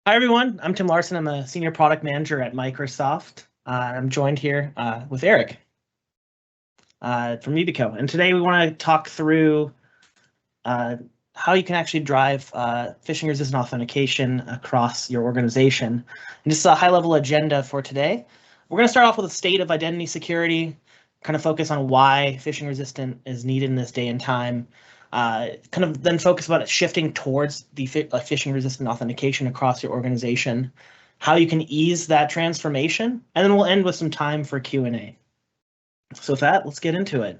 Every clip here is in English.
Hi, everyone. I'm Tim Larson. I'm a senior product manager at Microsoft. I'm joined here with Eric from Yubico. And today we want to talk through uh, how you can actually drive phishing-resistant authentication across your organization. And just a high-level agenda for today. We're going to start off with a state of identity security, kind of focus on why phishing-resistant is needed in this day and time. Kind of then focus about shifting towards the phishing-resistant authentication across your organization, how you can ease that transformation, and then we'll end with some time for Q&A. So with that, let's get into it.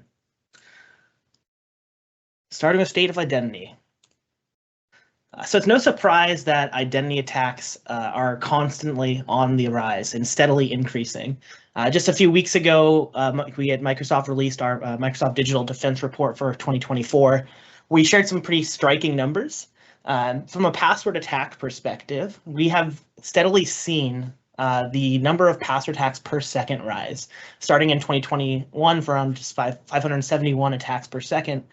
Starting with state of identity. So it's no surprise that identity attacks are constantly on the rise and steadily increasing. Just a few weeks ago, we at Microsoft released our Microsoft Digital Defense Report for 2024. We shared some pretty striking numbers. From a password attack perspective, we have steadily seen the number of password attacks per second rise, starting in 2021 for around just 571 attacks per second,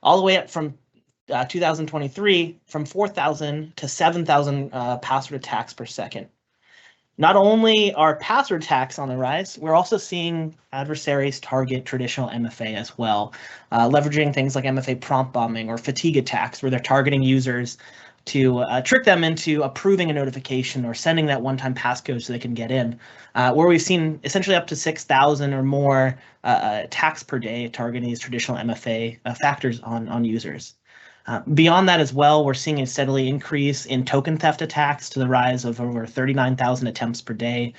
all the way up from 2023 from 4,000 to 7,000 password attacks per second. Not only are password attacks on the rise, we're also seeing adversaries target traditional MFA as well, leveraging things like MFA prompt bombing or fatigue attacks, where they're targeting users to trick them into approving a notification or sending that one-time passcode so they can get in, where we've seen essentially up to 6,000 or more attacks per day targeting these traditional MFA factors on users. Beyond that as well, we're seeing a steadily increase in token theft attacks to the rise of over 39,000 attempts per day.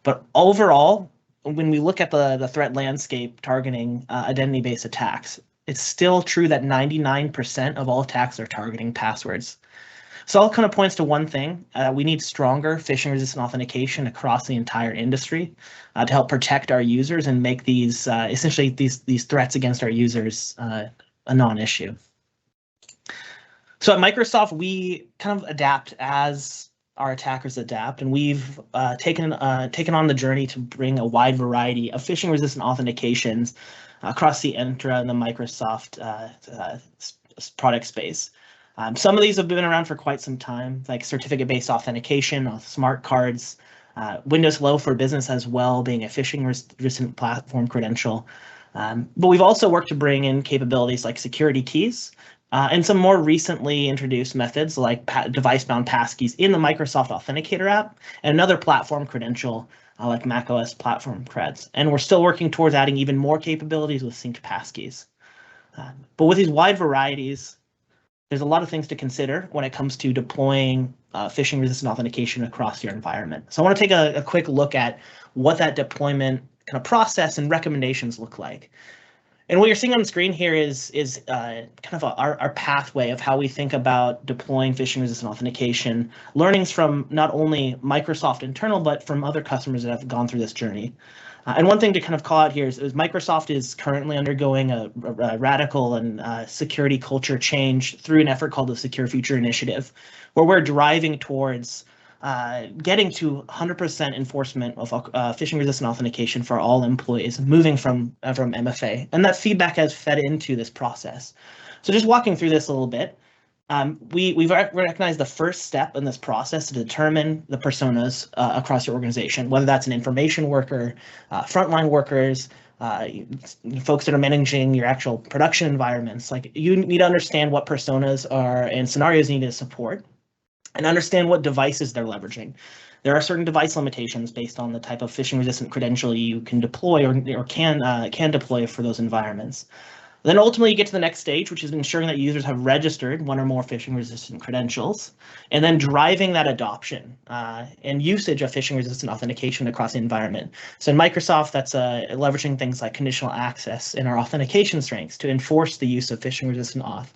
But overall, when we look at the threat landscape targeting identity-based attacks, it's still true that 99% of all attacks are targeting passwords. So all kind of points to one thing. We need stronger phishing-resistant authentication across the entire industry to help protect our users and make these essentially these threats against our users a non-issue. So at Microsoft, we kind of adapt as our attackers adapt, and we've taken on the journey to bring a wide variety of phishing-resistant authentications across the Entra and the Microsoft product space. Some of these have been around for quite some time, like certificate-based authentication, smart cards, Windows Hello for Business as well, being a phishing-resistant platform credential. But we've also worked to bring in capabilities like security keys, and some more recently introduced methods like device-bound passkeys in the Microsoft Authenticator app, and another platform credential like macOS Platform Creds. And we're still working towards adding even more capabilities with synced passkeys. But with these wide varieties, there's a lot of things to consider when it comes to deploying phishing-resistant authentication across your environment. So I want to take a quick look at what that deployment kind of process and recommendations look like. And what you're seeing on the screen here is kind of our pathway of how we think about deploying phishing-resistant authentication, learnings from not only Microsoft internal, but from other customers that have gone through this journey. And one thing to kind of call out here is Microsoft is currently undergoing a radical and security culture change through an effort called the Secure Future Initiative, where we're driving towards getting to 100% enforcement of phishing-resistant authentication for all employees, moving from MFA, and that feedback has fed into this process. So just walking through this a little bit, we've recognized the first step in this process to determine the personas across your organization, whether that's an information worker, frontline workers, folks that are managing your actual production environments. Like, you need to understand what personas are and scenarios you need to support, and understand what devices they're leveraging. There are certain device limitations based on the type of phishing-resistant credential you can deploy or can deploy for those environments. Then ultimately you get to the next stage, which is ensuring that users have registered one or more phishing-resistant credentials, and then driving that adoption and usage of phishing-resistant authentication across the environment. So in Microsoft, that's leveraging things like conditional access in our authentication strengths to enforce the use of phishing-resistant auth,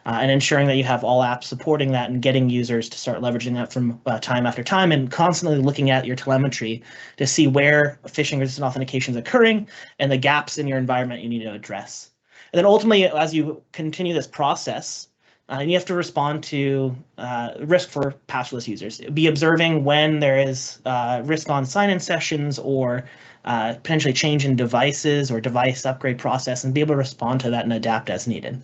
and ensuring that you have all apps supporting that and getting users to start leveraging that from time after time, and constantly looking at your telemetry to see where phishing-resistant authentication is occurring and the gaps in your environment you need to address. And then ultimately, as you continue this process, you have to respond to risk for passwordless users. Be observing when there is risk on sign-in sessions or potentially change in devices or device upgrade process, and be able to respond to that and adapt as needed.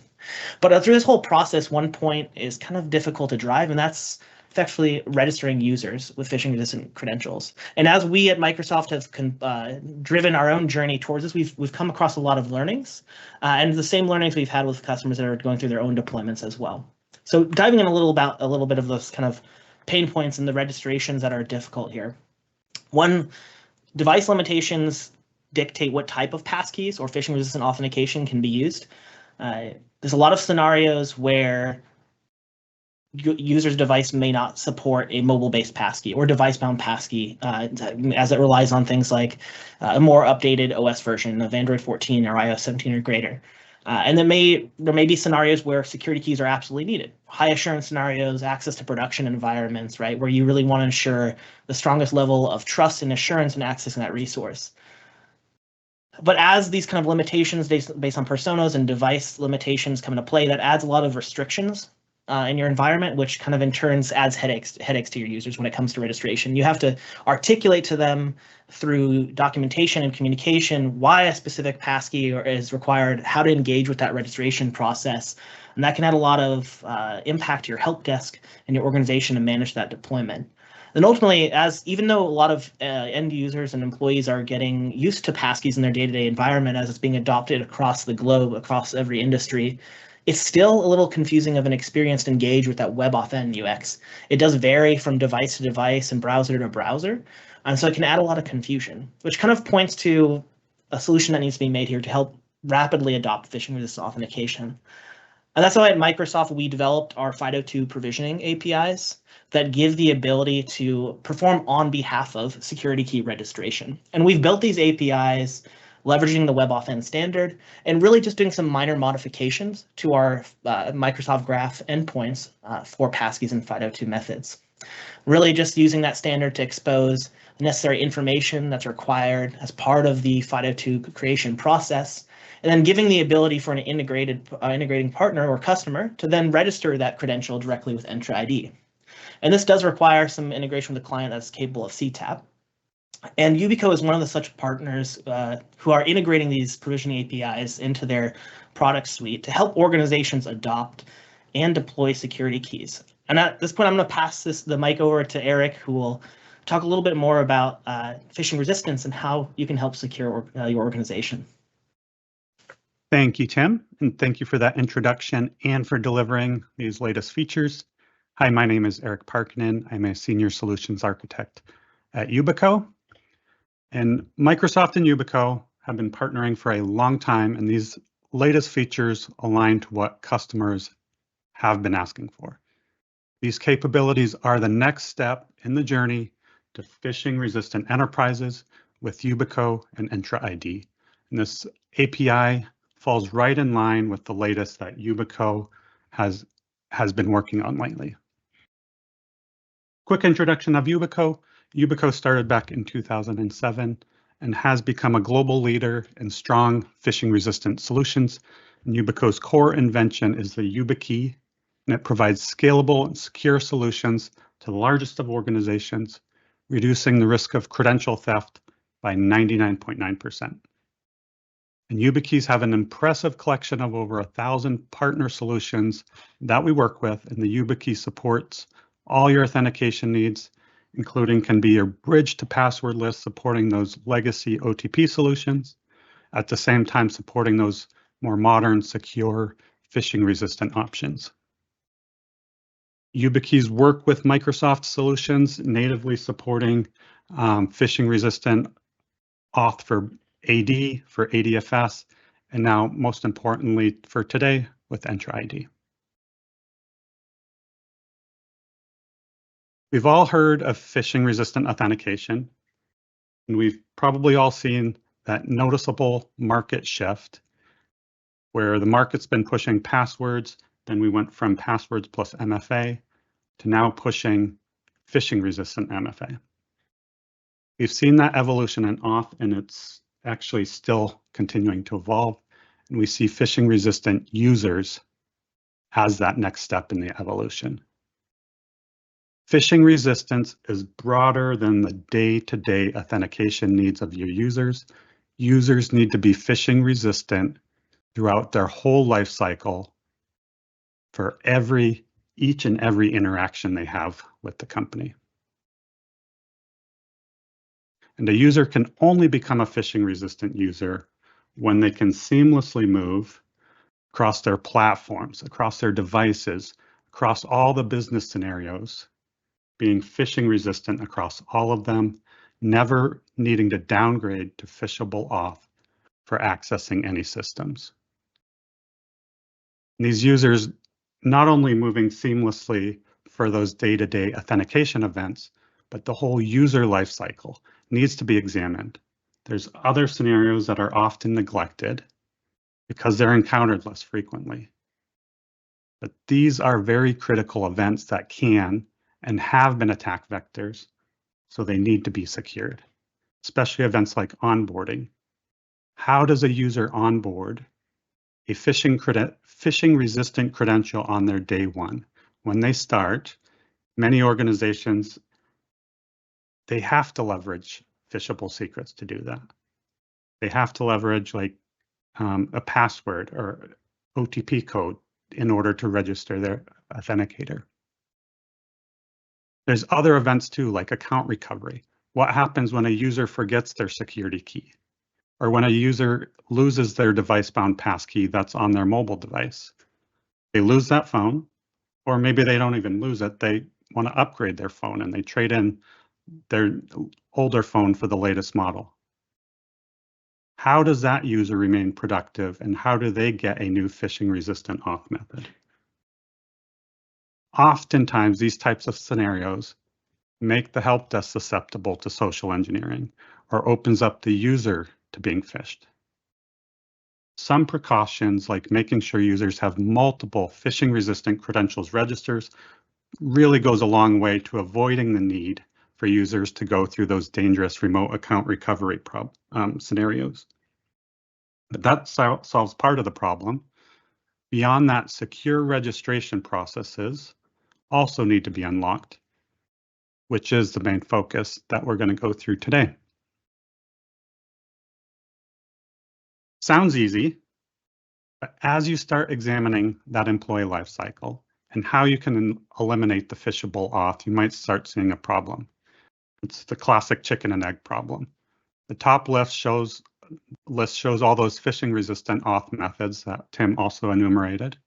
But through this whole process, one point is kind of difficult to drive, and that's effectively registering users with phishing-resistant credentials. And as we at Microsoft have driven our own journey towards this, we've come across a lot of learnings, and the same learnings we've had with customers that are going through their own deployments as well. So diving in a little bit of those kind of pain points and the registrations that are difficult here. One, device limitations dictate what type of passkeys or phishing-resistant authentication can be used. There's a lot of scenarios where user's device may not support a mobile-based passkey or device-bound passkey, as it relies on things like a more updated OS version of Android 14 or iOS 17 or greater. And there may be scenarios where security keys are absolutely needed. High assurance scenarios, access to production environments, right, where you really want to ensure the strongest level of trust and assurance in accessing that resource. But as these kind of limitations based on personas and device limitations come into play, that adds a lot of restrictions in your environment, which kind of in turn adds headaches to your users when it comes to registration. You have to articulate to them through documentation and communication why a specific passkey is required, how to engage with that registration process, and that can add a lot of impact to your help desk and your organization to manage that deployment. And ultimately, even though a lot of end users and employees are getting used to passkeys in their day-to-day environment as it's being adopted across the globe, across every industry, it's still a little confusing of an experience to engage with that WebAuthn UX. It does vary from device to device and browser to browser, and so it can add a lot of confusion, which kind of points to a solution that needs to be made here to help rapidly adopt phishing-resistant authentication. And that's why at Microsoft we developed our FIDO2 provisioning APIs that give the ability to perform on behalf of security key registration. And we've built these APIs leveraging the WebAuthn standard, and really just doing some minor modifications to our Microsoft Graph endpoints for passkeys and FIDO2 methods. Really just using that standard to expose the necessary information that's required as part of the FIDO2 creation process, and then giving the ability for an integrating partner or customer to then register that credential directly with Entra ID. And this does require some integration with the client that's capable of CTAP. And Yubico is one of the such partners who are integrating these provisioning APIs into their product suite to help organizations adopt and deploy security keys. And at this point, I'm going to pass the mic over to Eric, who will talk a little bit more about phishing resistance and how you can help secure your organization. Thank you, Tim, and thank you for that introduction and for delivering these latest features. Hi, my name is Eric Parkkinen. I'm a Senior Solutions Architect at Yubico. And Microsoft and Yubico have been partnering for a long time, and these latest features align to what customers have been asking for. These capabilities are the next step in the journey to phishing-resistant enterprises with Yubico and Entra ID. And this API falls right in line with the latest that Yubico has been working on lately. Quick introduction of Yubico. Yubico started back in 2007 and has become a global leader in strong phishing-resistant solutions. And Yubico's core invention is the YubiKey, and it provides scalable and secure solutions to the largest of organizations, reducing the risk of credential theft by 99.9%. And YubiKeys have an impressive collection of over 1,000 partner solutions that we work with, and the YubiKey supports all your authentication needs, including can be your bridge to password list, supporting those legacy OTP solutions, at the same time supporting those more modern, secure, phishing-resistant options. YubiKeys work with Microsoft solutions, natively supporting phishing-resistant auth for AD, for ADFS, and now most importantly for today with Entra ID. We've all heard of phishing-resistant authentication, and we've probably all seen that noticeable market shift where the market's been pushing passwords, then we went from passwords plus MFA to now pushing phishing-resistant MFA. We've seen that evolution in auth, and it's actually still continuing to evolve, and we see phishing-resistant users as that next step in the evolution. Phishing resistance is broader than the day-to-day authentication needs of your users. Users need to be phishing resistant throughout their whole life cycle for every each and every interaction they have with the company. And a user can only become a phishing-resistant user when they can seamlessly move across their platforms, across their devices, across all the business scenarios, being phishing-resistant across all of them, never needing to downgrade to phishable auth for accessing any systems. And these users not only moving seamlessly for those day-to-day authentication events, but the whole user lifecycle needs to be examined. There's other scenarios that are often neglected because they're encountered less frequently. But these are very critical events that can and have been attack vectors, so they need to be secured, especially events like onboarding. How does a user onboard a phishing-resistant credential on their day one? When they start, many organizations, they have to leverage phishable secrets to do that. They have to leverage like a password or OTP code in order to register their authenticator. There's other events too, like account recovery. What happens when a user forgets their security key? Or when a user loses their device-bound passkey that's on their mobile device? They lose that phone, or maybe they don't even lose it. They want to upgrade their phone and they trade in their older phone for the latest model. How does that user remain productive, and how do they get a new phishing-resistant auth method? Oftentimes, these types of scenarios make the help desk susceptible to social engineering or opens up the user to being phished. Some precautions, like making sure users have multiple phishing-resistant credentials registers, really goes a long way to avoiding the need for users to go through those dangerous remote account recovery scenarios. But that solves part of the problem. Beyond that, secure registration processes also need to be unlocked, which is the main focus that we're going to go through today. Sounds easy, but as you start examining that employee lifecycle and how you can eliminate the phishable auth, you might start seeing a problem. It's the classic chicken and egg problem. The top list shows all those phishing-resistant auth methods that Tim also enumerated.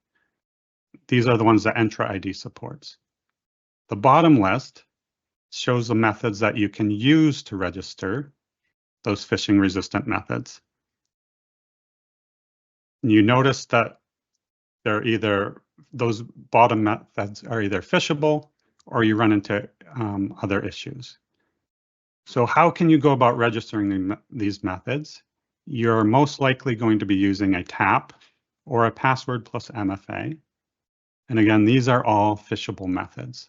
These are the ones that Entra ID supports. The bottom list shows the methods that you can use to register those phishing-resistant methods. And you notice that those bottom methods are either phishable or you run into other issues. So how can you go about registering these methods? You're most likely going to be using a TAP or a password plus MFA. And again, these are all phishable methods.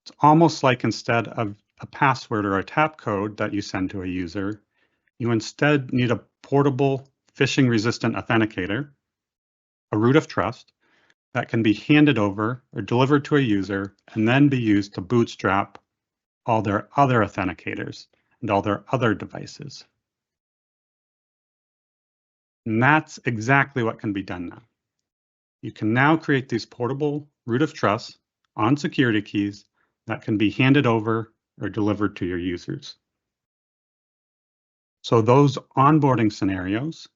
It's almost like instead of a password or a TAP code that you send to a user, you instead need a portable phishing-resistant authenticator, a root of trust, that can be handed over or delivered to a user and then be used to bootstrap all their other authenticators and all their other devices. And that's exactly what can be done now. You can now create these portable root of trust on security keys that can be handed over or delivered to your users. So those onboarding scenarios,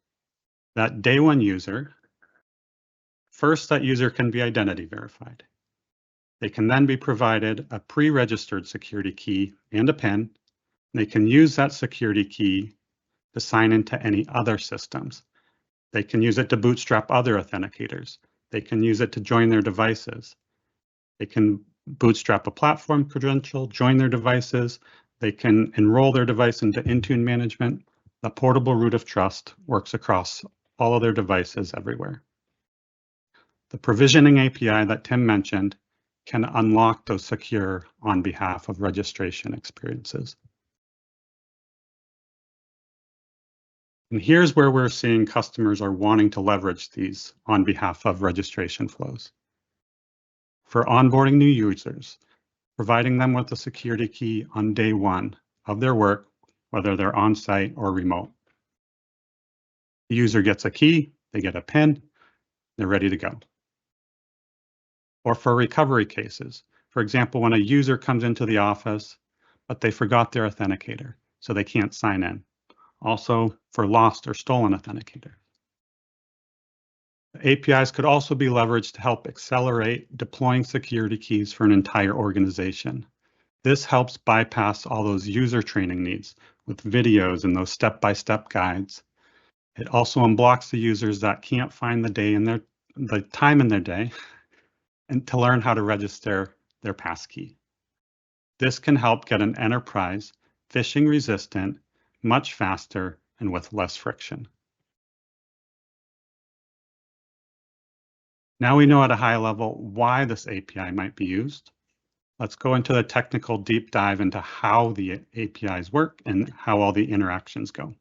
that day one user, first that user can be identity verified. They can then be provided a pre-registered security key and a PIN. They can use that security key to sign into any other systems. They can use it to bootstrap other authenticators. They can use it to join their devices. They can bootstrap a platform credential, join their devices. They can enroll their device into Intune management. The portable root of trust works across all of their devices everywhere. The provisioning API that Tim mentioned can unlock those secure on behalf of registration experiences. And here's where we're seeing customers are wanting to leverage these on behalf of registration flows. For onboarding new users, providing them with a security key on day one of their work, whether they're on-site or remote. The user gets a key, they get a PIN, they're ready to go. or for recovery cases. For example, when a user comes into the office, but they forgot their authenticator, so they can't sign in. Also for lost or stolen authenticator. APIs could also be leveraged to help accelerate deploying security keys for an entire organization. This helps bypass all those user training needs with videos and those step-by-step guides. It also unblocks the users that can't find the time in their day and to learn how to register their passkey. This can help get an enterprise phishing resistant much faster and with less friction. Now we know at a high level why this API might be used. Let's go into the technical deep dive into how the APIs work and how all the interactions go.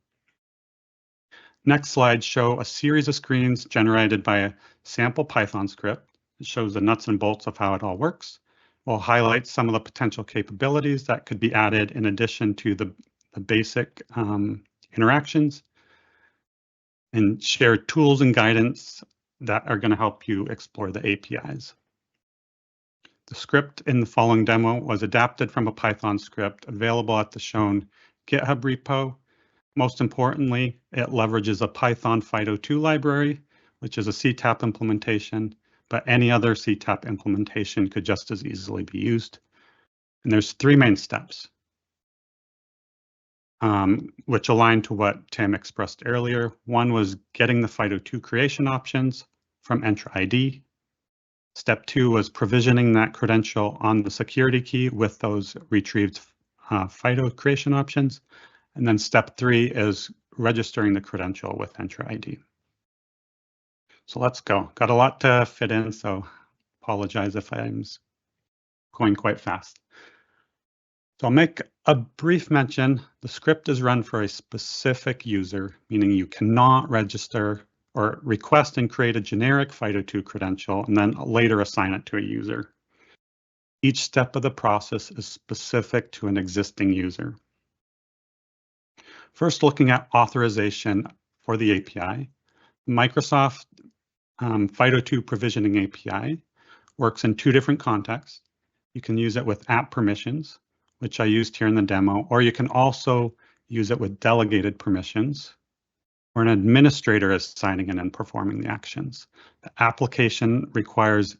Next slides show a series of screens generated by a sample Python script. It shows the nuts and bolts of how it all works. We'll highlight some of the potential capabilities that could be added in addition to the basic interactions, and share tools and guidance that are going to help you explore the APIs. The script in the following demo was adapted from a Python script available at the shown GitHub repo. Most importantly, it leverages a Python FIDO2 library, which is a CTAP implementation, but any other CTAP implementation could just as easily be used. And there's three main steps, which align to what Tim expressed earlier. One was getting the FIDO2 creation options from Entra ID. Step 2 was provisioning that credential on the security key with those retrieved FIDO creation options. And then step 3 is registering the credential with Entra ID. So let's go. Got a lot to fit in, so apologize if I'm going quite fast. So I'll make a brief mention. The script is run for a specific user, meaning you cannot register or request and create a generic FIDO2 credential and then later assign it to a user. Each step of the process is specific to an existing user. First, looking at authorization for the API, Microsoft FIDO2 provisioning API works in two different contexts. You can use it with app permissions, which I used here in the demo, or you can also use it with delegated permissions, where an administrator is signing in and performing the actions. The application requires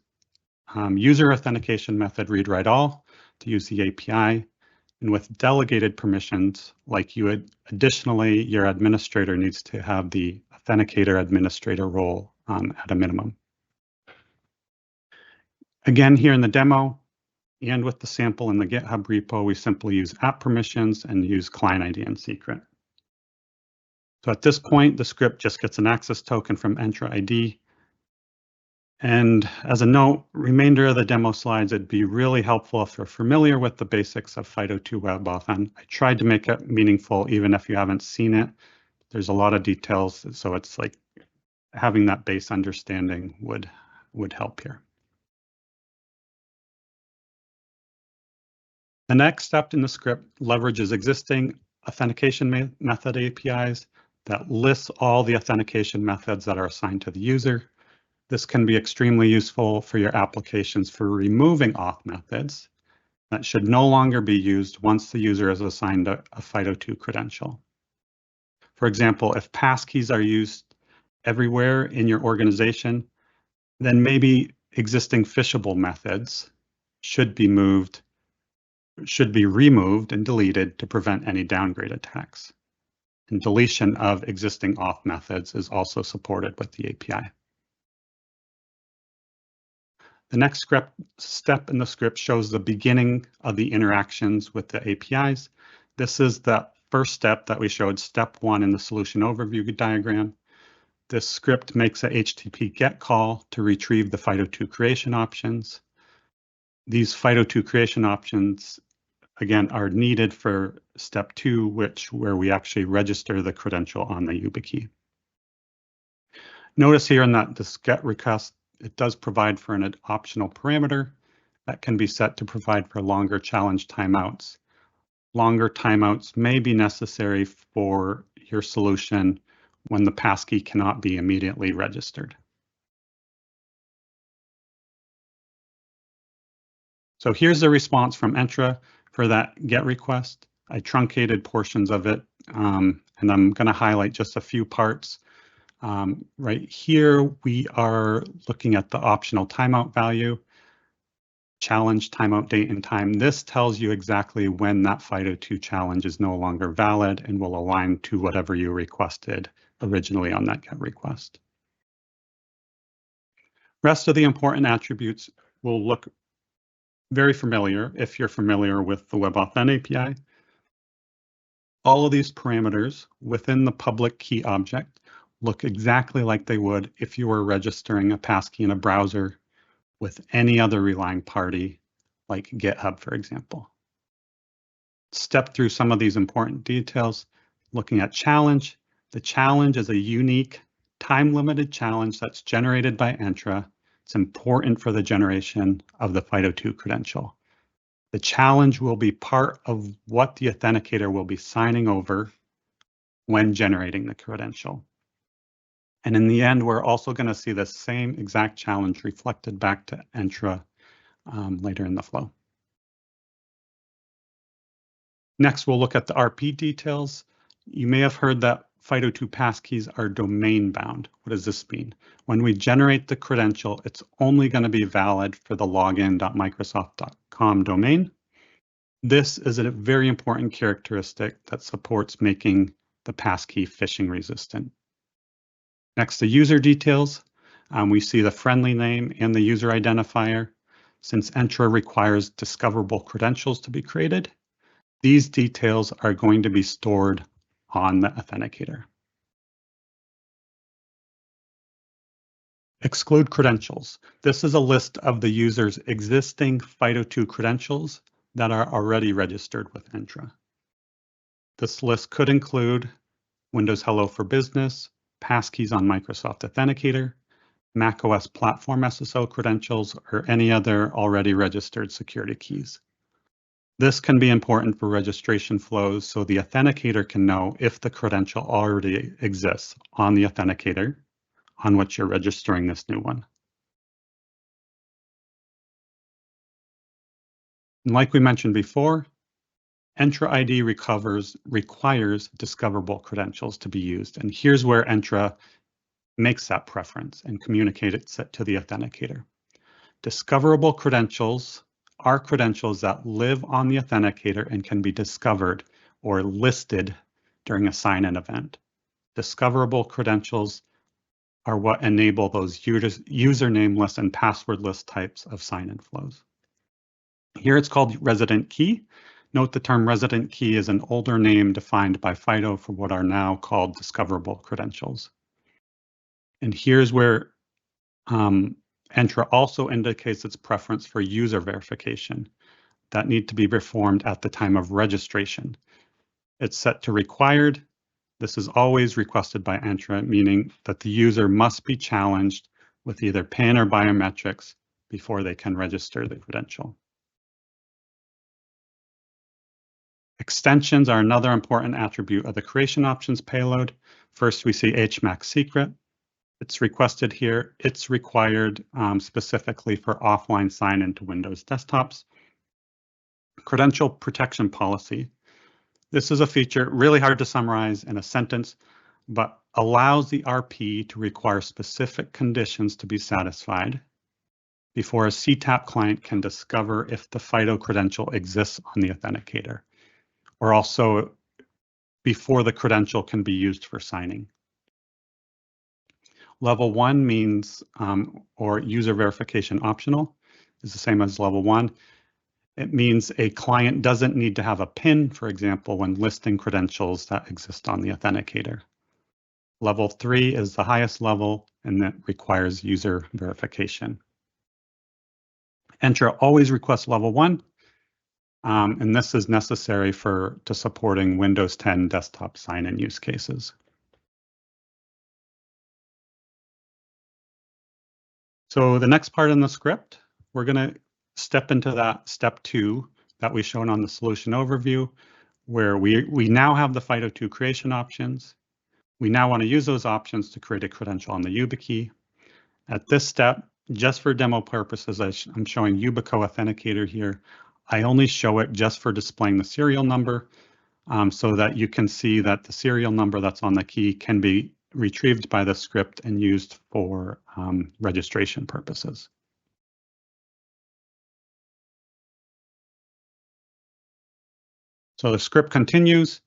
user authentication method read-write-all to use the API, and with delegated permissions, like you would, additionally, your administrator needs to have the authenticator administrator role at a minimum. Again, here in the demo, and with the sample in the GitHub repo, we simply use app permissions and use client ID and secret. So at this point, the script just gets an access token from Entra ID. And as a note, remainder of the demo slides, it'd be really helpful if you're familiar with the basics of FIDO2 WebAuthn. I tried to make it meaningful, even if you haven't seen it. There's a lot of details, so it's like having that base understanding would help here. The next step in the script leverages existing authentication method APIs that lists all the authentication methods that are assigned to the user. This can be extremely useful for your applications for removing auth methods that should no longer be used once the user is assigned a FIDO2 credential. For example, if passkeys are used everywhere in your organization, then maybe existing phishable methods should be removed and deleted to prevent any downgrade attacks. And deletion of existing auth methods is also supported with the API. The next step in the script shows the beginning of the interactions with the APIs. This is the first step that we showed, step 1 in the solution overview diagram. This script makes a HTTP GET call to retrieve the FIDO2 creation options. These FIDO2 creation options, again, are needed for step 2, where we actually register the credential on the YubiKey. Notice here in that this GET request, it does provide for an optional parameter that can be set to provide for longer challenge timeouts. Longer timeouts may be necessary for your solution when the passkey cannot be immediately registered. So here's the response from Entra for that GET request. I truncated portions of it, and I'm going to highlight just a few parts. Right here, we are looking at the optional timeout value, challenge timeout date and time. This tells you exactly when that FIDO2 challenge is no longer valid and will align to whatever you requested originally on that GET request. Rest of the important attributes will look very familiar if you're familiar with the WebAuthn API. All of these parameters within the public key object look exactly like they would if you were registering a passkey in a browser with any other relying party, like GitHub, for example. Step through some of these important details, looking at challenge. The challenge is a unique, time-limited challenge that's generated by Entra. It's important for the generation of the FIDO2 credential. The challenge will be part of what the authenticator will be signing over when generating the credential. And in the end, we're also going to see the same exact challenge reflected back to Entra later in the flow. Next, we'll look at the RP details. You may have heard that FIDO2 passkeys are domain bound. What does this mean? When we generate the credential, it's only going to be valid for the login.microsoft.com domain. This is a very important characteristic that supports making the passkey phishing resistant. Next, the user details. We see the friendly name and the user identifier. Since Entra requires discoverable credentials to be created, these details are going to be stored on the authenticator. Exclude credentials. This is a list of the user's existing FIDO2 credentials that are already registered with Entra. This list could include Windows Hello for Business, passkeys on Microsoft Authenticator, macOS Platform SSO credentials, or any other already registered security keys. This can be important for registration flows so the authenticator can know if the credential already exists on the authenticator on which you're registering this new one. And like we mentioned before, Entra ID requires discoverable credentials to be used. And here's where Entra makes that preference and communicates it to the authenticator. Discoverable credentials are credentials that live on the authenticator and can be discovered or listed during a sign-in event. Discoverable credentials are what enable those username-less and password-less types of sign-in flows. Here it's called resident key. Note the term resident key is an older name defined by FIDO for what are now called discoverable credentials. And here's where Entra also indicates its preference for user verification that need to be performed at the time of registration. It's set to required. This is always requested by Entra, meaning that the user must be challenged with either PIN or biometrics before they can register the credential. Extensions are another important attribute of the creation options payload. First, we see HMAC secret. It's requested here. It's required specifically for offline sign-in to Windows desktops. Credential protection policy. This is a feature really hard to summarize in a sentence, but allows the RP to require specific conditions to be satisfied before a CTAP client can discover if the FIDO credential exists on the authenticator, or also before the credential can be used for signing. Level 1 means, or user verification optional, is the same as level 1. It means a client doesn't need to have a PIN, for example, when listing credentials that exist on the authenticator. Level 3 is the highest level and that requires user verification. Entra always requests level 1, and this is necessary to supporting Windows 10 desktop sign-in use cases. So the next part in the script, we're going to step into that step 2 that we shown on the solution overview, where we now have the FIDO2 creation options. We now want to use those options to create a credential on the YubiKey. At this step, just for demo purposes, I'm showing Yubico Authenticator here. I only show it just for displaying the serial number so that you can see that the serial number that's on the key can be retrieved by the script and used for registration purposes. So the script continues.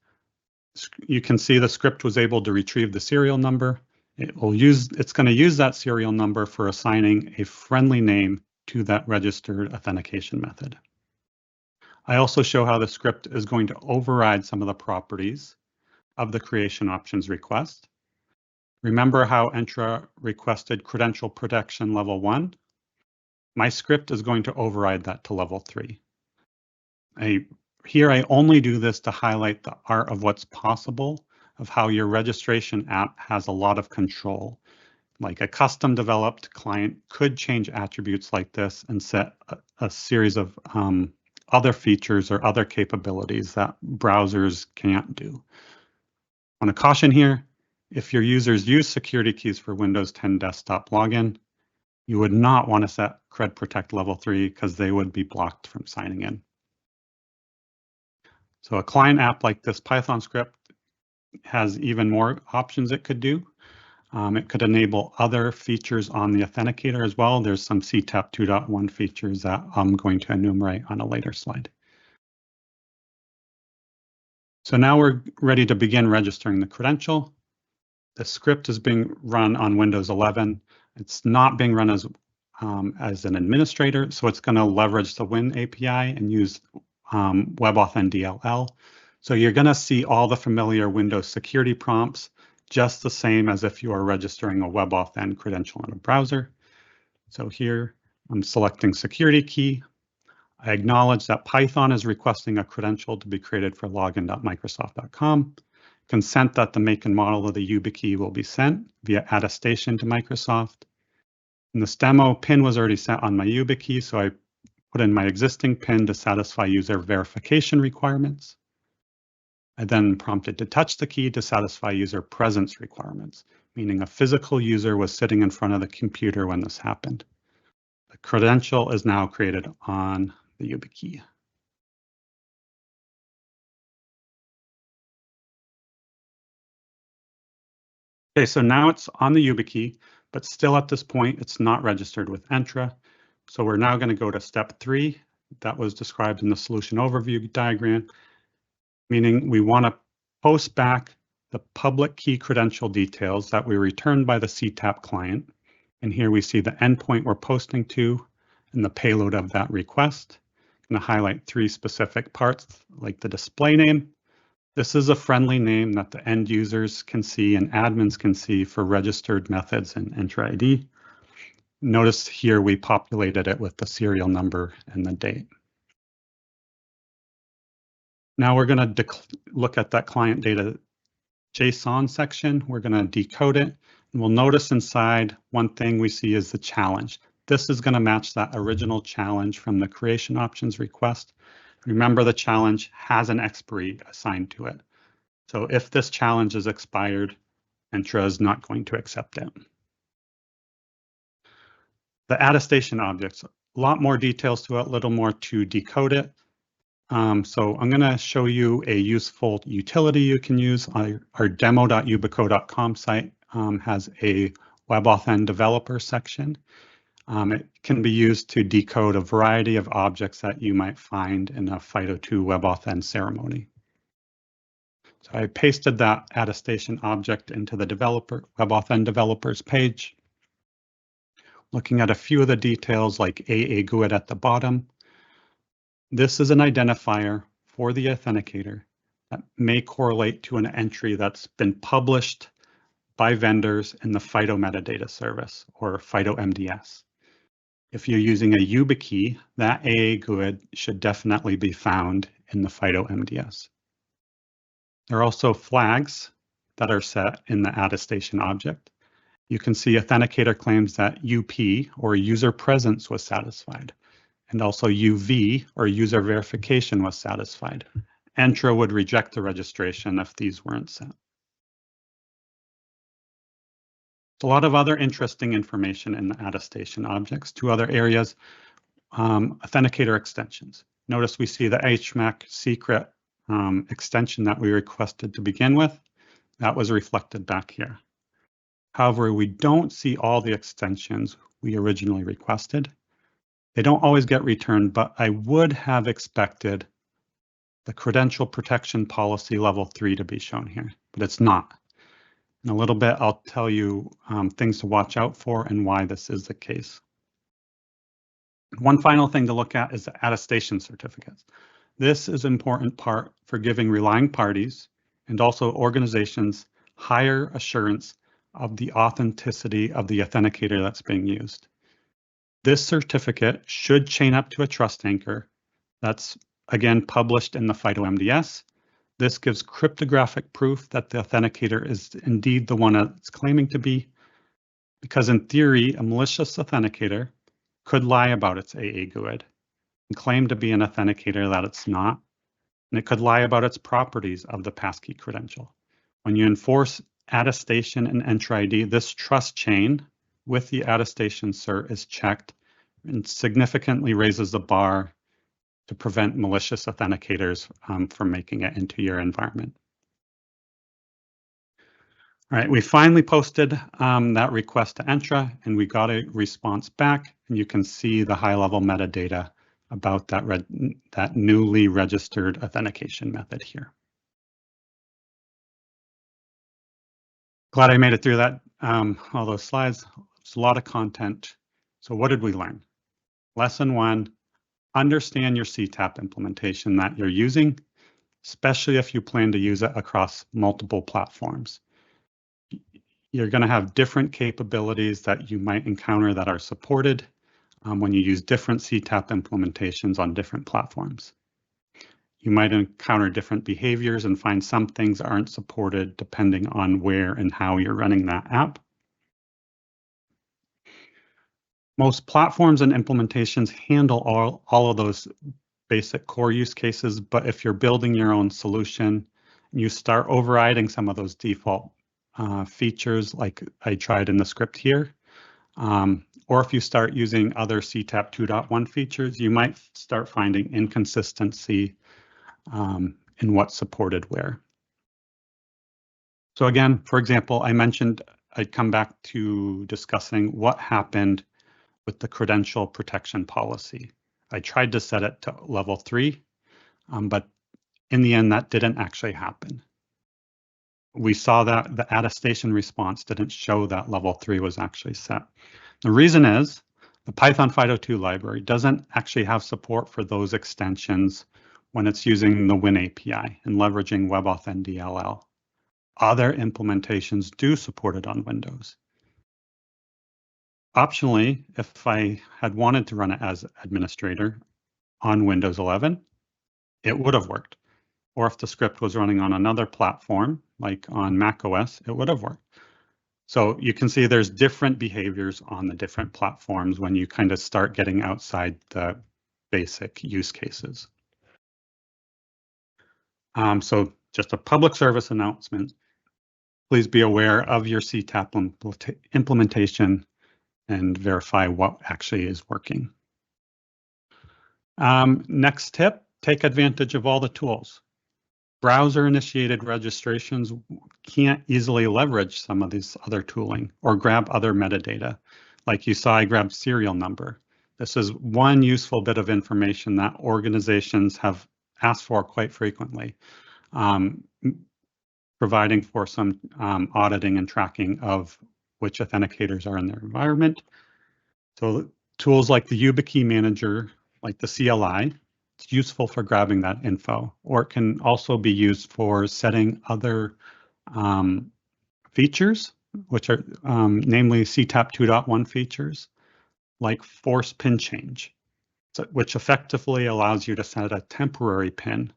You can see the script was able to retrieve the serial number. It's going to use that serial number for assigning a friendly name to that registered authentication method. I also show how the script is going to override some of the properties of the creation options request. Remember how Entra requested credential protection level 1? My script is going to override that to level 3. Here I only do this to highlight the art of what's possible, of how your registration app has a lot of control. Like a custom developed client could change attributes like this and set a series of other features or other capabilities that browsers can't do. I want to caution here, if your users use security keys for Windows 10 desktop login, you would not want to set Cred Protect level 3 because they would be blocked from signing in. So a client app like this Python script has even more options it could do. It could enable other features on the authenticator as well. There's some CTAP 2.1 features that I'm going to enumerate on a later slide. So now we're ready to begin registering the credential. The script is being run on Windows 11. It's not being run as an administrator, so it's going to leverage the Win API and use WebAuthn DLL. So you're going to see all the familiar Windows security prompts, just the same as if you are registering a WebAuthn credential in a browser. So here I'm selecting security key. I acknowledge that Python is requesting a credential to be created for login.microsoft.com. Consent that the make and model of the YubiKey will be sent via attestation to Microsoft. In this demo, PIN was already set on my YubiKey, so I put in my existing PIN to satisfy user verification requirements. I then prompted to touch the key to satisfy user presence requirements, meaning a physical user was sitting in front of the computer when this happened. The credential is now created on the YubiKey. Okay, so now it's on the YubiKey, but still at this point, it's not registered with Entra. So we're now going to go to step 3 that was described in the solution overview diagram, meaning we want to post back the public key credential details that we returned by the CTAP client. And here we see the endpoint we're posting to and the payload of that request. I'm going to highlight 3 specific parts, like the display name. This is a friendly name that the end users can see and admins can see for registered methods in Entra ID. Notice here we populated it with the serial number and the date. Now we're going to look at that client data JSON section. We're going to decode it. And we'll notice inside one thing we see is the challenge. This is going to match that original challenge from the creation options request. Remember, the challenge has an expiry assigned to it. So if this challenge is expired, Entra is not going to accept it. The attestation objects, a lot more details to it, a little more to decode it. So I'm going to show you a useful utility you can use. Our demo.yubico.com site has a WebAuthn developer section. It can be used to decode a variety of objects that you might find in a FIDO2 WebAuthn ceremony. So I pasted that attestation object into the WebAuthn developers page. Looking at a few of the details like AA GUID at the bottom. This is an identifier for the authenticator that may correlate to an entry that's been published by vendors in the FIDO metadata service or FIDO MDS. If you're using a YubiKey, that AA GUID should definitely be found in the FIDO MDS. There are also flags that are set in the attestation object. You can see authenticator claims that UP or user presence was satisfied, and also UV or user verification was satisfied. Entra would reject the registration if these weren't set. A lot of other interesting information in the attestation objects. Two other areas, authenticator extensions. Notice we see the HMAC secret extension that we requested to begin with. That was reflected back here. However, we don't see all the extensions we originally requested. They don't always get returned, but I would have expected the credential protection policy level 3 to be shown here, but it's not. In a little bit, I'll tell you things to watch out for and why this is the case. One final thing to look at is the attestation certificates. This is an important part for giving relying parties and also organizations higher assurance of the authenticity of the authenticator that's being used. This certificate should chain up to a trust anchor that's, again, published in the FIDO MDS. This gives cryptographic proof that the authenticator is indeed the one it's claiming to be, because in theory, a malicious authenticator could lie about its AA GUID and claim to be an authenticator that it's not, and it could lie about its properties of the Passkey credential. When you enforce attestation and Entra ID, this trust chain with the attestation cert is checked and significantly raises the bar to prevent malicious authenticators from making it into your environment. All right, we finally posted that request to Entra, and we got a response back, and you can see the high-level metadata about that newly registered authentication method here. Glad I made it through that, all those slides. It's a lot of content. So what did we learn? Lesson 1, understand your CTAP implementation that you're using, especially if you plan to use it across multiple platforms. You're going to have different capabilities that you might encounter that are supported when you use different CTAP implementations on different platforms. You might encounter different behaviors and find some things aren't supported depending on where and how you're running that app. Most platforms and implementations handle all of those basic core use cases, but if you're building your own solution, you start overriding some of those default features like I tried in the script here, or if you start using other CTAP 2.1 features, you might start finding inconsistency in what's supported where. So again, for example, I mentioned I'd come back to discussing what happened with the credential protection policy. I tried to set it to level 3, but in the end, that didn't actually happen. We saw that the attestation response didn't show that level 3 was actually set. The reason is the Python 502 library doesn't actually have support for those extensions when it's using the Win API and leveraging WebAuthn DLL. Other implementations do support it on Windows. Optionally, if I had wanted to run it as administrator on Windows 11, it would have worked. Or if the script was running on another platform, like on macOS, it would have worked. So you can see there's different behaviors on the different platforms when you kind of start getting outside the basic use cases. So just a public service announcement. Please be aware of your CTAP implementation and verify what actually is working. Next tip, take advantage of all the tools. Browser-initiated registrations can't easily leverage some of this other tooling or grab other metadata. Like you saw, I grabbed serial number. This is one useful bit of information that organizations have asked for quite frequently, providing for some auditing and tracking of which authenticators are in their environment. So tools like the Yubico manager, like the CLI, it's useful for grabbing that info, or it can also be used for setting other features, which are namely CTAP 2.1 features, like force pin change, which effectively allows you to set a temporary pin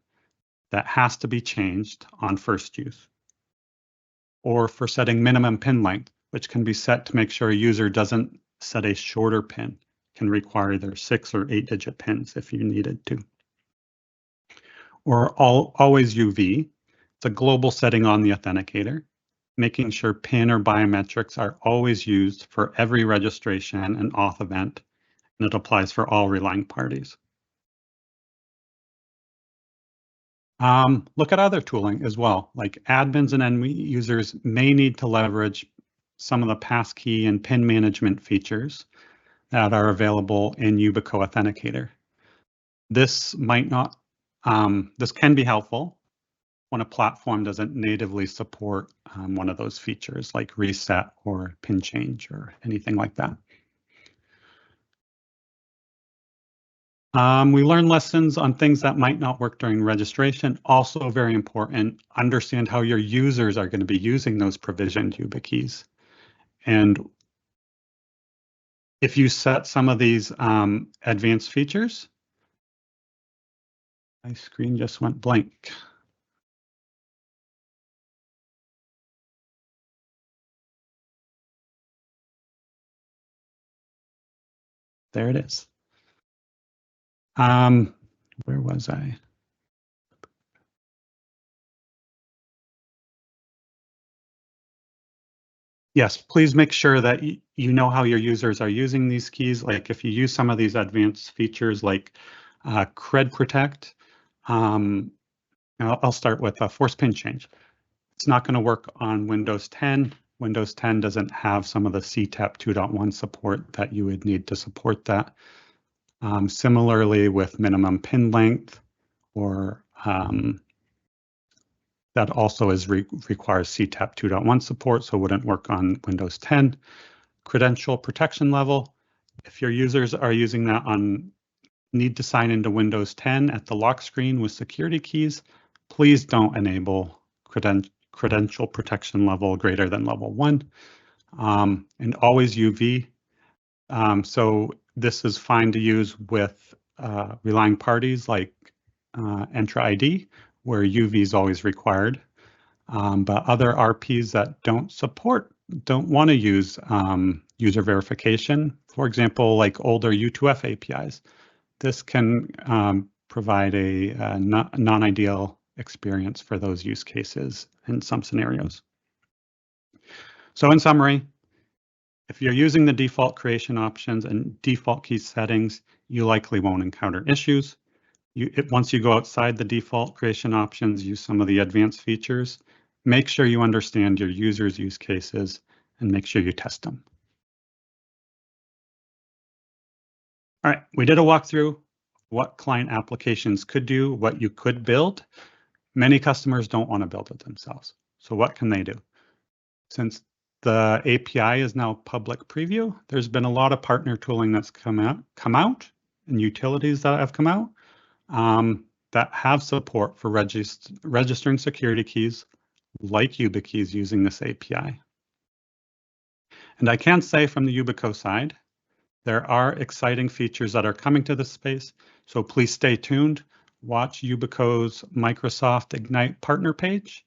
that has to be changed on first use. Or for setting minimum pin length, which can be set to make sure a user doesn't set a shorter pin, can require their 6 or 8-digit pins if you needed to. Or always UV, it's a global setting on the authenticator. making sure PIN or biometrics are always used for every registration and auth event, and it applies for all relying parties. Look at other tooling as well, like admins and end users may need to leverage some of the passkey and PIN management features that are available in Yubico Authenticator. This this can be helpful when a platform doesn't natively support one of those features like reset or PIN change or anything like that. We learn lessons on things that might not work during registration. Also very important, understand how your users are going to be using those provisioned YubiKeys. And if you set some of these advanced features, my screen just went blank. There it is. Where was I? Yes, please make sure that you know how your users are using these keys. Like if you use some of these advanced features like Cred Protect, I'll start with a force PIN change. It's not going to work on Windows 10. Windows 10 doesn't have some of the CTEP 2.1 support that you would need to support that. Similarly with minimum PIN length, or that also requires CTEP 2.1 support, so wouldn't work on Windows 10. Credential protection level, if your users are using that on need to sign into Windows 10 at the lock screen with security keys, please don't enable credential protection level greater than level 1, and always UV. So this is fine to use with relying parties like Entra ID, where UV is always required. But other RPs that don't want to use user verification, for example, like older U2F APIs, this can provide a non-ideal experience for those use cases in some scenarios. So in summary, if you're using the default creation options and default key settings, you likely won't encounter issues. Once you go outside the default creation options, use some of the advanced features, make sure you understand your users' use cases and make sure you test them. All right, we did a walkthrough, what client applications could do, what you could build. Many customers don't want to build it themselves. So what can they do? Since the API is now public preview, there's been a lot of partner tooling that's come out and utilities that have come out that have support for registering security keys like YubiKeys using this API. And I can say from the Yubico side, there are exciting features that are coming to this space, so please stay tuned. Watch Yubico's Microsoft Ignite partner page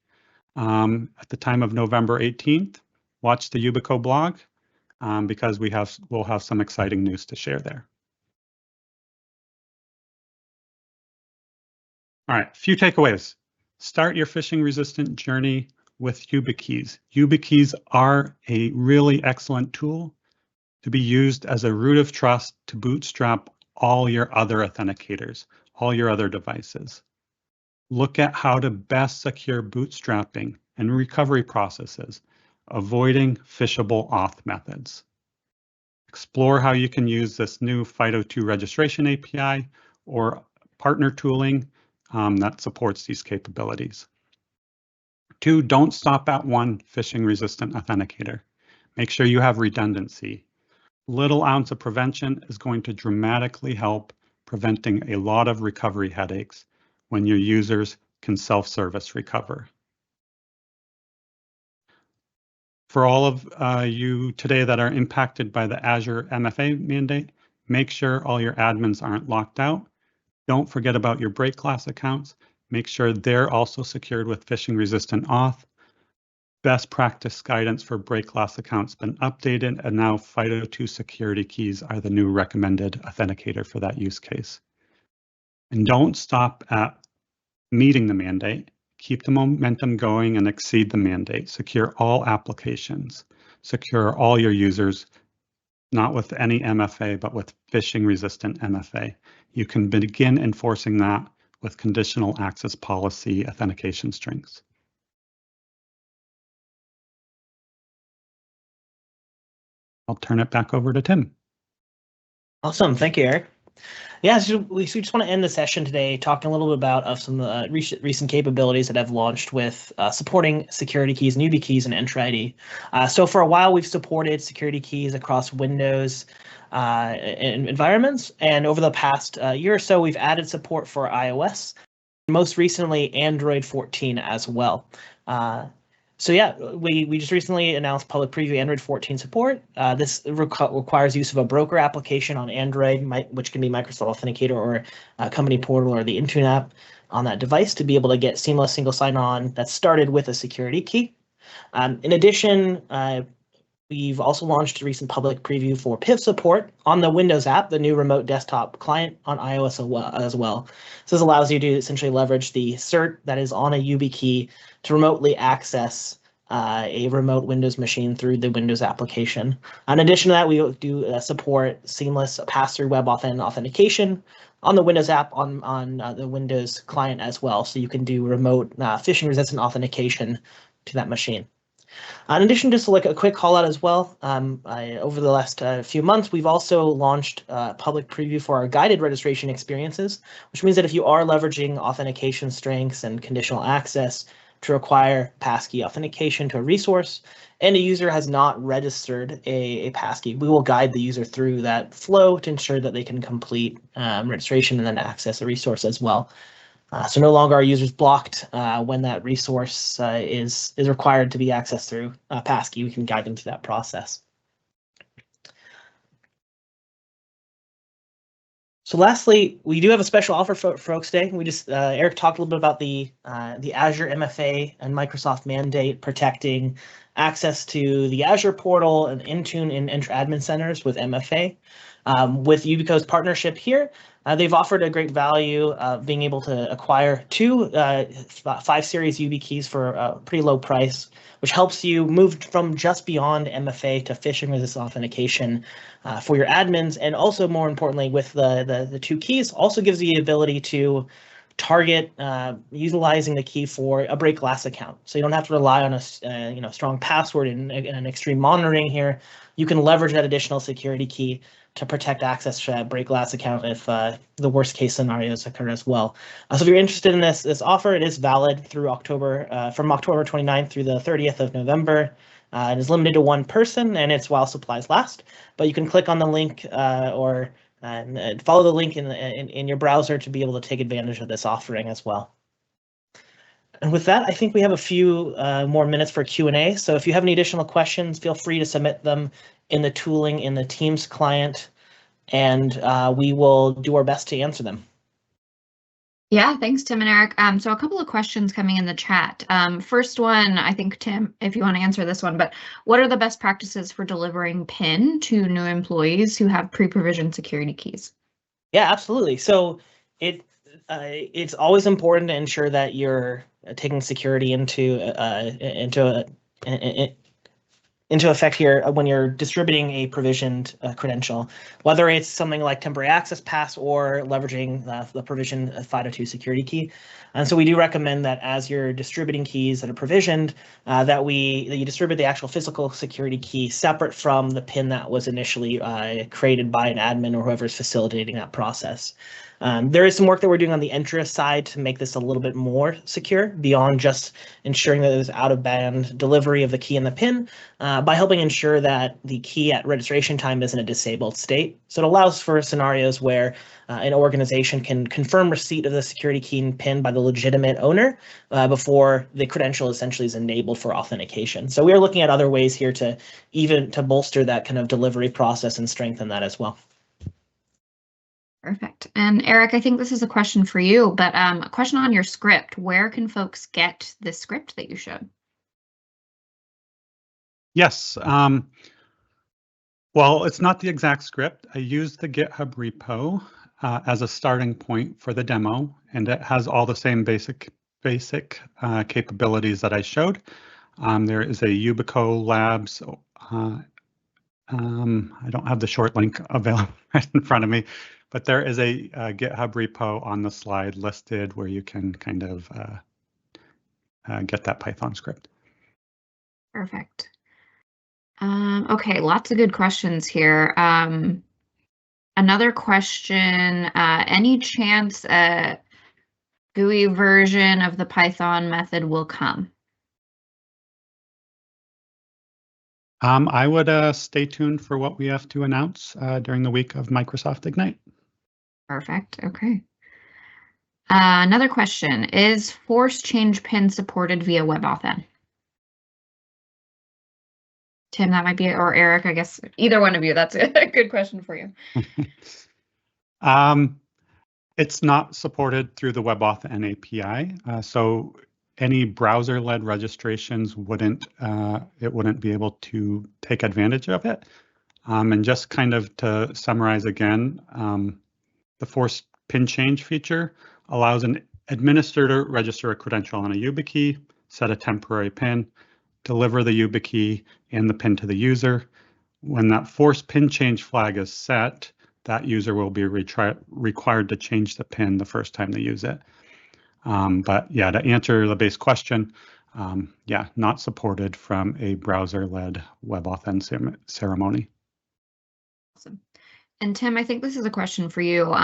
at the time of November 18th. Watch the Yubico blog because we'll have some exciting news to share there. All right, a few takeaways. Start your phishing-resistant journey with YubiKeys. YubiKeys are a really excellent tool to be used as a root of trust to bootstrap all your other authenticators, all your other devices. Look at how to best secure bootstrapping and recovery processes, avoiding phishable auth methods. Explore how you can use this new FIDO2 registration API or partner tooling that supports these capabilities. 2, don't stop at one phishing-resistant authenticator. Make sure you have redundancy. Little ounce of prevention is going to dramatically help preventing a lot of recovery headaches when your users can self-service recover. For all of you today that are impacted by the Azure MFA mandate, make sure all your admins aren't locked out. Don't forget about your break glass accounts. Make sure they're also secured with phishing-resistant auth. Best practice guidance for break glass accounts been updated, and now FIDO2 security keys are the new recommended authenticator for that use case. And don't stop at meeting the mandate. Keep the momentum going and exceed the mandate. Secure all applications. Secure all your users, not with any MFA, but with phishing-resistant MFA. You can begin enforcing that with conditional access policy authentication strings. I'll turn it back over to Tim. Awesome. Thank you, Eric. Yeah, so we just want to end the session today talking a little bit about some recent capabilities that have launched with supporting security keys and YubiKeys and Entra ID. So for a while, we've supported security keys across Windows environments, and over the past year or so, we've added support for iOS, most recently Android 14 as well. So yeah, we just recently announced public preview Android 14 support. This requires use of a broker application on Android, which can be Microsoft Authenticator or Company Portal or the Intune app on that device to be able to get seamless single sign-on that's started with a security key. In addition, we've also launched a recent public preview for PIV support on the Windows app, the new remote desktop client on iOS as well. So this allows you to essentially leverage the cert that is on a YubiKey to remotely access a remote Windows machine through the Windows application. In addition to that, we do support seamless pass-through web authentication on the Windows app on the Windows client as well. So you can do remote phishing-resistant authentication to that machine. In addition, just like a quick call out as well, over the last few months, we've also launched a public preview for our guided registration experiences, which means that if you are leveraging authentication strengths and conditional access to require Passkey authentication to a resource, and a user has not registered a Passkey, we will guide the user through that flow to ensure that they can complete registration and then access a resource as well. So no longer are users blocked when that resource is required to be accessed through Passkey. We can guide them through that process. So lastly, we do have a special offer for folks today. We just Eric talked a little bit about the Azure MFA and Microsoft mandate protecting access to the Azure portal and Intune and Entra admin centers with MFA. With Yubico's partnership here, they've offered a great value of being able to acquire two 5 series YubiKeys for a pretty low price, which helps you move from just beyond MFA to phishing-resistant authentication for your admins, and also more importantly, with the 2 keys, also gives you the ability to target utilizing the key for a break glass account. So you don't have to rely on a strong password and an extreme monitoring here. You can leverage that additional security key to protect access to that break glass account if the worst case scenarios occur as well. So if you're interested in this offer, it is valid through from October 29th through the 30th of November. It is limited to 1 person, and it's while supplies last. But you can click on the link or follow the link in your browser to be able to take advantage of this offering as well. And with that, I think we have a few more minutes for Q&A. So if you have any additional questions, feel free to submit them in the tooling in the Teams client, and we will do our best to answer them. Yeah, thanks, Tim and Eric. So a couple of questions coming in the chat. First one, I think, Tim, if you want to answer this one, but what are the best practices for delivering PIN to new employees who have pre-provisioned security keys? Yeah, absolutely. So it's always important to ensure that you're taking security into effect here when you're distributing a provisioned credential, whether it's something like temporary access pass or leveraging the provisioned FIDO2 security key. And so we do recommend that as you're distributing keys that are provisioned, that you distribute the actual physical security key separate from the PIN that was initially created by an admin or whoever is facilitating that process. There is some work that we're doing on the Entra side to make this a little bit more secure beyond just ensuring that there's out-of-band delivery of the key and the PIN by helping ensure that the key at registration time is in a disabled state. So it allows for scenarios where an organization can confirm receipt of the security key and PIN by the legitimate owner before the credential essentially is enabled for authentication. So we are looking at other ways here to bolster that kind of delivery process and strengthen that as well. Perfect. And Eric, I think this is a question for you, but a question on your script. Where can folks get this script that you showed? Yes. Well, it's not the exact script. I used the GitHub repo as a starting point for the demo, and it has all the same basic basic capabilities that I showed. There is a Yubico Labs. I don't have the short link available right in front of me, but there is a GitHub repo on the slide listed where you can kind of get that Python script. Perfect. Okay, lots of good questions here. Another question, any chance a GUI version of the Python method will come? I would stay tuned for what we have to announce during the week of Microsoft Ignite. Perfect, okay. Another question, is force change pin supported via WebAuthn? Tim, that might be, or Eric, I guess, either one of you, that's a good question for you. It's not supported through the WebAuthn API, so any browser-led registrations wouldn't be able to take advantage of it. And just kind of to summarize again, the force pin change feature allows an administrator to register a credential on a YubiKey, set a temporary pin, deliver the YubiKey and the pin to the user. When that force pin change flag is set, that user will be required to change the pin the first time they use it. But yeah, to answer the base question, yeah, not supported from a browser-led WebAuthn ceremony. Awesome. And Tim, I think this is a question for you.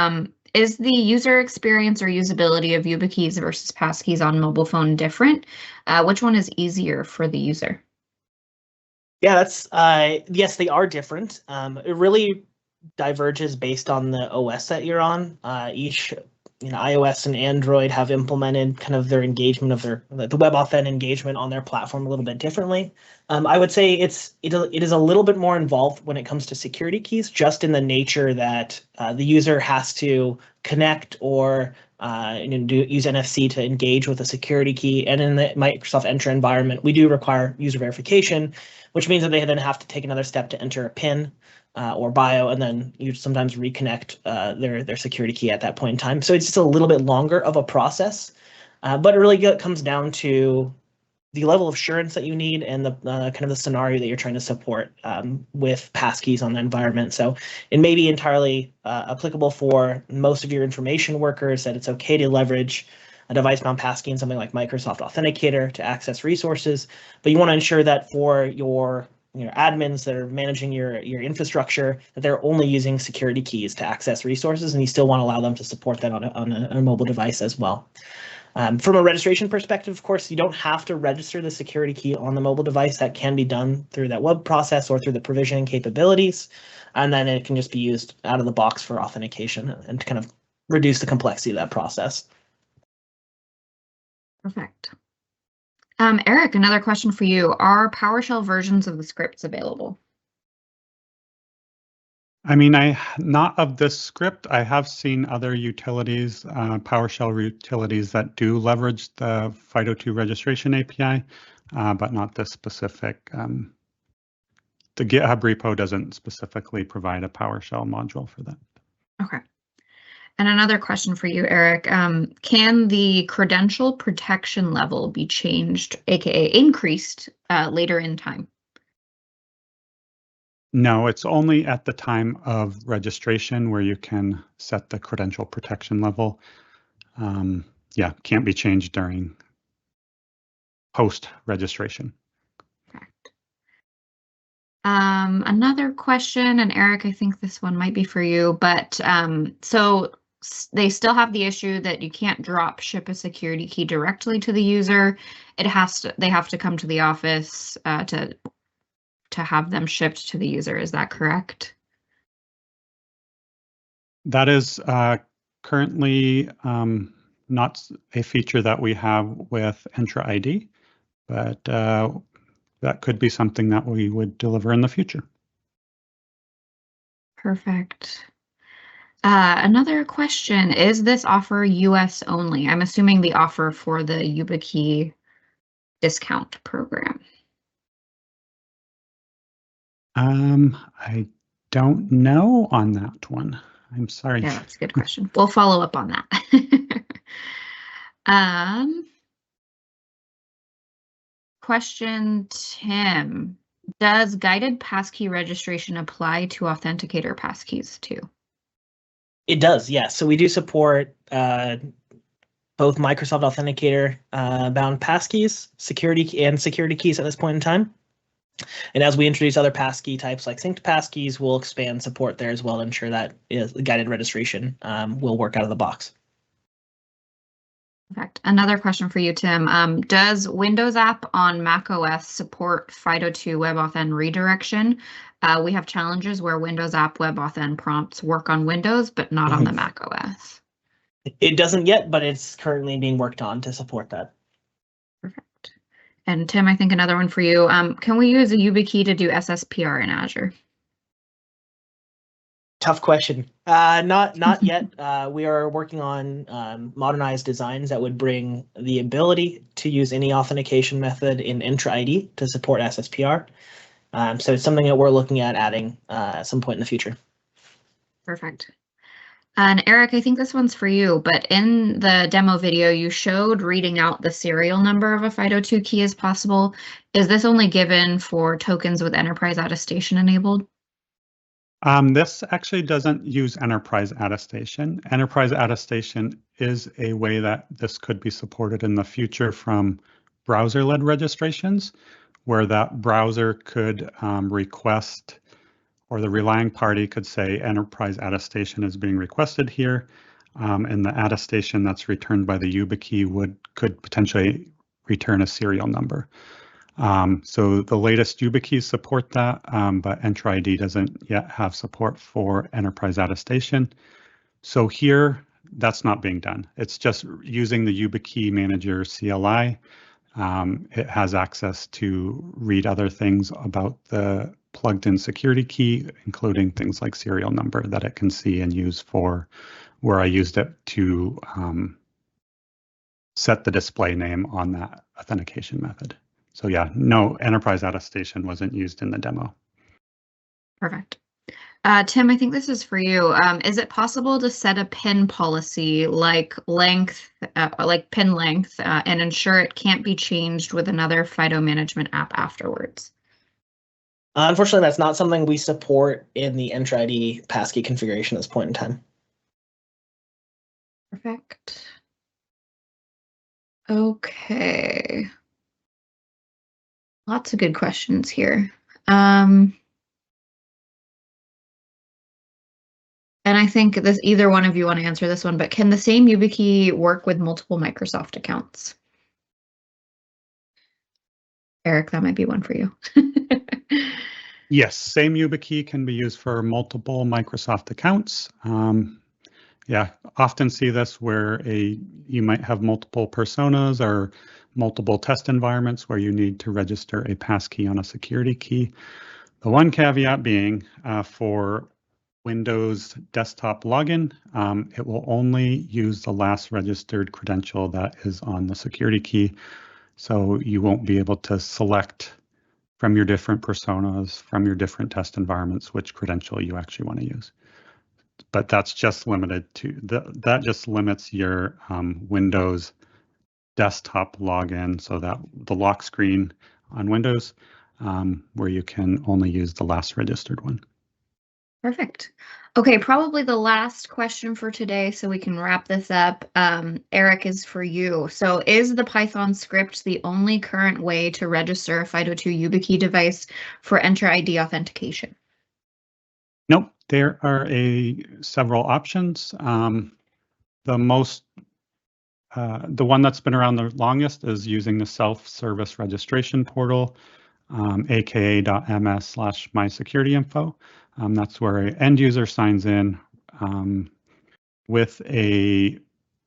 Is the user experience or usability of YubiKeys versus Passkeys on mobile phone different? Which one is easier for the user? Yeah, that's yes, they are different. It really diverges based on the OS that you're on. Each iOS and Android have implemented kind of their engagement of the WebAuthn engagement on their platform a little bit differently. I would say it is a little bit more involved when it comes to security keys, just in the nature that the user has to connect or use NFC to engage with a security key. And in the Microsoft Entra environment, we do require user verification, which means that they then have to take another step to enter a PIN or bio, and then you sometimes reconnect their security key at that point in time. So it's just a little bit longer of a process, but it really comes down to the level of assurance that you need and the kind of the scenario that you're trying to support with passkeys on the environment. So it may be entirely applicable for most of your information workers that it's okay to leverage a device-bound passkey in something like Microsoft Authenticator to access resources, but you want to ensure that for your admins that are managing your infrastructure, that they're only using security keys to access resources, and you still want to allow them to support that on a mobile device as well. From a registration perspective, of course, you don't have to register the security key on the mobile device. That can be done through that web process or through the provisioning capabilities, and then it can just be used out of the box for authentication and to kind of reduce the complexity of that process. Perfect. Eric, another question for you. Are PowerShell versions of the scripts available? I mean, not of this script. I have seen other utilities, PowerShell utilities that do leverage the FIDO2 registration API, but not this specific. The GitHub repo doesn't specifically provide a PowerShell module for that. Okay. And another question for you, Eric. Can the credential protection level be changed, aka increased later in time? No, it's only at the time of registration where you can set the credential protection level. Yeah, can't be changed during post-registration. Correct. Another question, and Eric, I think this one might be for you, but so they still have the issue that you can't drop ship a security key directly to the user. They have to come to the office to have them shipped to the user. Is that correct? That is currently not a feature that we have with Entra ID, but that could be something that we would deliver in the future. Perfect. Another question, is this offer US only? I'm assuming the offer for the YubiKey discount program. I don't know on that one. I'm sorry. Yeah, that's a good question. We'll follow up on that. question, Tim. Does guided passkey registration apply to authenticator passkeys too? It does, yes. So we do support both Microsoft Authenticator bound passkeys, security keys at this point in time. And as we introduce other passkey types like synced passkeys, we'll expand support there as well to ensure that guided registration will work out of the box. Perfect. Another question for you, Tim. Does Windows app on macOS support FIDO2 WebAuthn redirection? We have challenges where Windows app WebAuthn prompts work on Windows, but not on the macOS. It doesn't yet, but it's currently being worked on to support that. Perfect. And Tim, I think another one for you. Can we use a YubiKey to do SSPR in Azure? Tough question. Not yet. We are working on modernized designs that would bring the ability to use any authentication method in Entra ID to support SSPR. So it's something that we're looking at adding at some point in the future. Perfect. And Eric, I think this one's for you, but in the demo video, you showed reading out the serial number of a FIDO2 key as possible. Is this only given for tokens with enterprise attestation enabled? This actually doesn't use enterprise attestation. Enterprise attestation is a way that this could be supported in the future from browser-led registrations, where that browser could request, or the relying party could say enterprise attestation is being requested here, and the attestation that's returned by the YubiKey could potentially return a serial number. So the latest YubiKeys support that, but Entra ID doesn't yet have support for enterprise attestation. So here, that's not being done. It's just using the YubiKey Manager CLI. It has access to read other things about the plugged-in security key, including things like serial number that it can see and use for where I used it to set the display name on that authentication method. So yeah, no, enterprise attestation wasn't used in the demo. Perfect. Tim, I think this is for you. Is it possible to set a PIN policy like length, like PIN length, and ensure it can't be changed with another FIDO management app afterwards? Unfortunately, that's not something we support in the Entra ID passkey configuration at this point in time. Perfect. Okay. Lots of good questions here. And I think either one of you want to answer this one, but can the same YubiKey work with multiple Microsoft accounts? Eric, that might be one for you. Yes, same YubiKey can be used for multiple Microsoft accounts. Yeah, often see this where you might have multiple personas or multiple test environments where you need to register a passkey on a security key. The one caveat being for Windows desktop login, it will only use the last registered credential that is on the security key. So you won't be able to select from your different personas, from your different test environments, which credential you actually want to use. But that's just limited to that just limits your Windows desktop login, so that the lock screen on Windows, where you can only use the last registered one. Perfect. Okay, probably the last question for today, so we can wrap this up. Eric, is for you. So is the Python script the only current way to register a FIDO2 YubiKey device for Entra ID authentication? Nope, there are several options. The one that's been around the longest is using the self-service registration portal, aka.ms/mysecurityinfo. That's where an end user signs in with a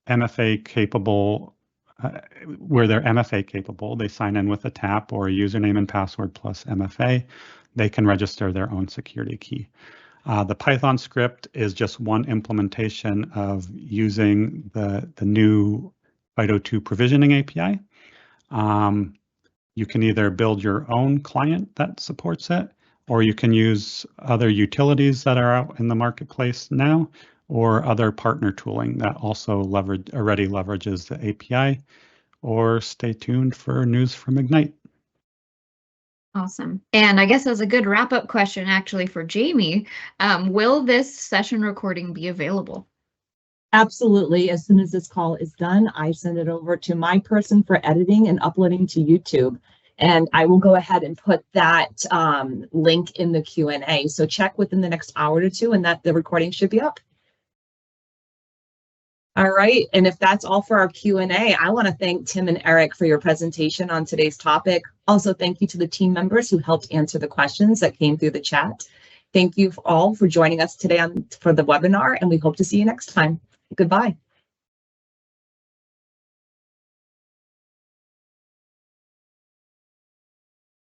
MFA capable, where they're MFA capable. They sign in with a TAP or a username and password plus MFA. They can register their own security key. The Python script is just one implementation of using the new FIDO2 provisioning API. You can either build your own client that supports it, or you can use other utilities that are out in the marketplace now, or other partner tooling that also already leverages the API, or stay tuned for news from Ignite. Awesome. And I guess as a good wrap-up question, actually, for Jamie, will this session recording be available? Absolutely. As soon as this call is done, I send it over to my person for editing and uploading to YouTube. And I will go ahead and put that link in the Q&A. So check within the next hour or two and that the recording should be up. All right. And if that's all for our Q&A, I want to thank Tim and Eric for your presentation on today's topic. Also, thank you to the team members who helped answer the questions that came through the chat. Thank you all for joining us today for the webinar, and we hope to see you next time. Goodbye.